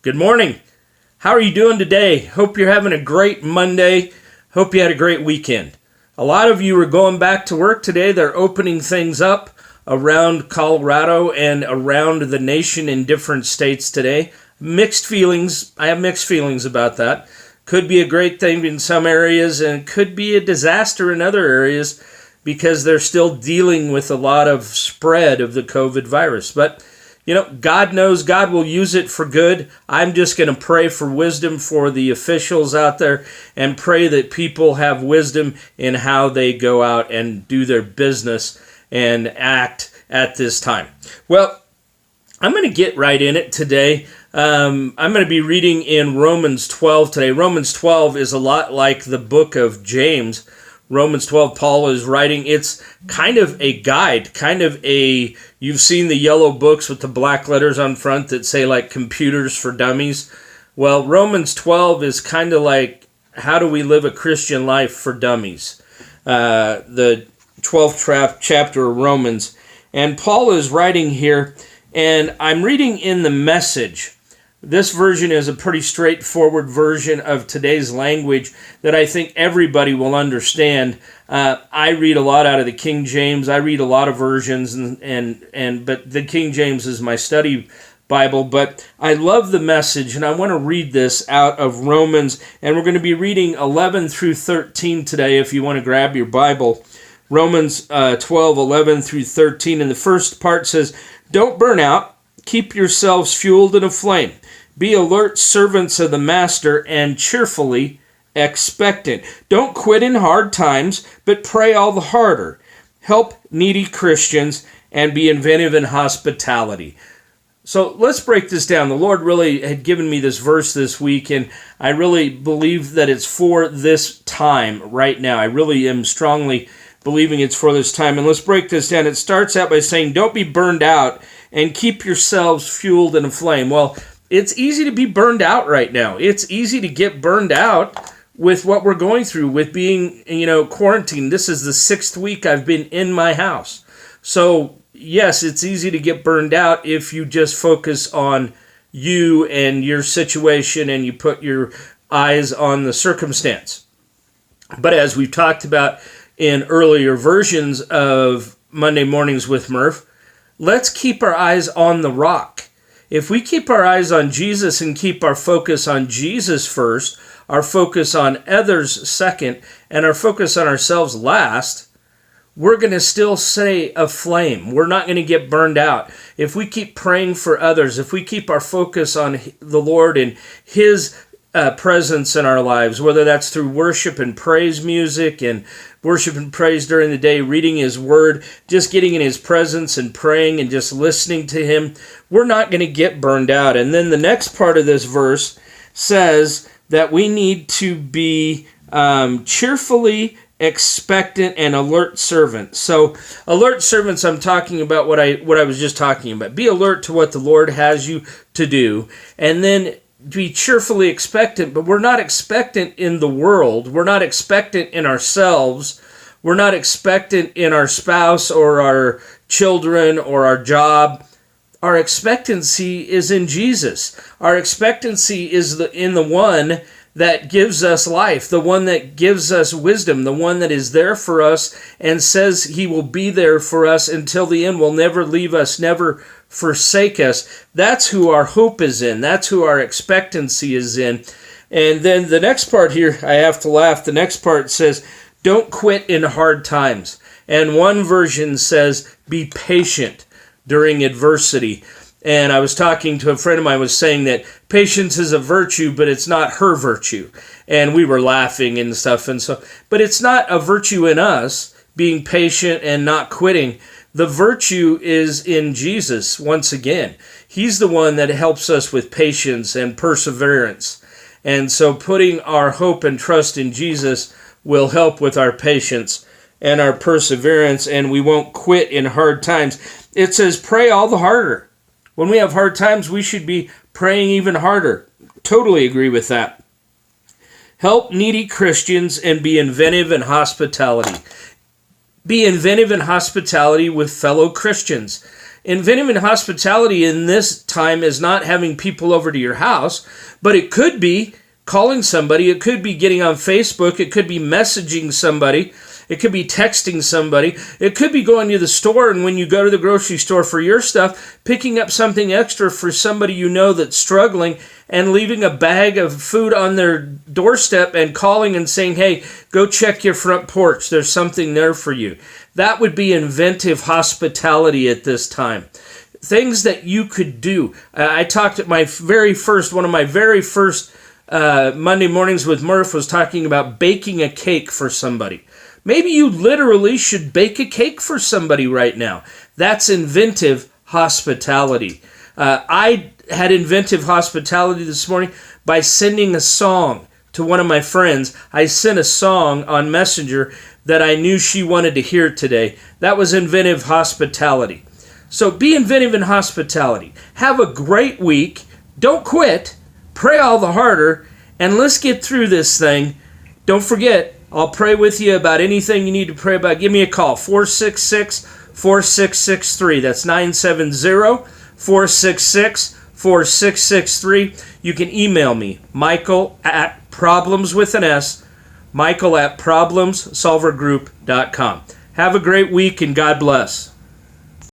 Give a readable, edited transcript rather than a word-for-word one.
Good morning. How are you doing today? Hope you're having a great Monday. Hope you had a great weekend. A lot of you are going back to work today. They're opening things up around Colorado and around the nation in different states today. Mixed feelings. I have mixed feelings about that. Could be a great thing in some areas and could be a disaster in other areas because they're still dealing with a lot of spread of the COVID virus. But God knows God will use it for good. I'm just going to pray for wisdom for the officials out there and pray that people have wisdom in how they go out and do their business and act at this time. Well, I'm going to get right in it today. I'm going to be reading in Romans 12 today. Romans 12 is a lot like the book of James. Romans 12, Paul is writing. It's kind of a guide, you've seen the yellow books with the black letters on front that say like computers for dummies. Well, Romans 12 is kind of like how do we live a Christian life for dummies. The 12th chapter of Romans. And Paul is writing here, and I'm reading in the Message. This version is a pretty straightforward version of today's language that I think everybody will understand. I read a lot out of the King James. I read a lot of versions, but the King James is my study Bible. But I love the Message, and I want to read this out of Romans. And we're going to be reading 11 through 13 today if you want to grab your Bible. Romans 12, 11 through 13. And the first part says, "Don't burn out. Keep yourselves fueled and aflame. Be alert servants of the master and cheerfully expectant. Don't quit in hard times, but pray all the harder. Help needy Christians and be inventive in hospitality." So let's break this down. The Lord really had given me this verse this week, and I really believe that it's for this time right now. I really am strongly believing it's for this time. And let's break this down. It starts out by saying, don't be burned out and keep yourselves fueled and aflame. Well, it's easy to be burned out right now. It's easy to get burned out with what we're going through, with being, quarantined. This is the 6th week I've been in my house. So, yes, it's easy to get burned out if you just focus on you and your situation and you put your eyes on the circumstance. But as we've talked about in earlier versions of Monday Mornings with Murph, let's keep our eyes on the rock. If we keep our eyes on Jesus and keep our focus on Jesus first, our focus on others second, and our focus on ourselves last, we're going to still stay aflame. We're not going to get burned out. If we keep praying for others, if we keep our focus on the Lord and His presence in our lives, whether that's through worship and praise music and worship and praise during the day, reading His Word, just getting in His presence and praying and just listening to Him, we're not going to get burned out. And then the next part of this verse says that we need to be cheerfully expectant and alert servants. So alert servants, I'm talking about what I was just talking about. Be alert to what the Lord has you to do, and then be cheerfully expectant. But we're not expectant in the world. We're not expectant in ourselves. We're not expectant in our spouse or our children or our job. Our expectancy is in Jesus. Our expectancy is in the one that gives us life, the one that gives us wisdom, the one that is there for us and says He will be there for us until the end, will never leave us, never forsake us. That's who our hope is in. That's who our expectancy is in. And then the next part here, I have to laugh. The next part says, don't quit in hard times. And one version says, be patient during adversity. And I was talking to a friend of mine was saying that patience is a virtue, but it's not her virtue. And we were laughing and stuff. But it's not a virtue in us, being patient and not quitting. The virtue is in Jesus once again. He's the one that helps us with patience and perseverance. And so putting our hope and trust in Jesus will help with our patience and our perseverance, and we won't quit in hard times. It says pray all the harder. When we have hard times, we should be praying even harder. Totally agree with that. Help needy Christians and be inventive in hospitality. Be inventive in hospitality with fellow Christians. Inventive Hospitality in this time is not having people over to your house, but it could be calling somebody, it could be getting on Facebook, it could be messaging somebody, it could be texting somebody, it could be going to the store, and when you go to the grocery store for your stuff, picking up something extra for somebody you know that's struggling and leaving a bag of food on their doorstep and calling and saying, hey, go check your front porch, there's something there for you. That would be inventive hospitality at this time. Things that you could do. I talked at one of my very first Monday mornings with Murph was talking about baking a cake for somebody. Maybe you literally should bake a cake for somebody right now. That's inventive hospitality. I had inventive hospitality this morning by sending a song to one of my friends. I sent a song on Messenger that I knew she wanted to hear today. That was inventive hospitality. So be inventive in hospitality. Have a great week. Don't quit. Pray all the harder. And let's get through this thing. Don't forget, I'll pray with you about anything you need to pray about. Give me a call, 466-4663. That's 970-466-4663. You can email me, Michael@problemssolvergroup.com. Have a great week and God bless.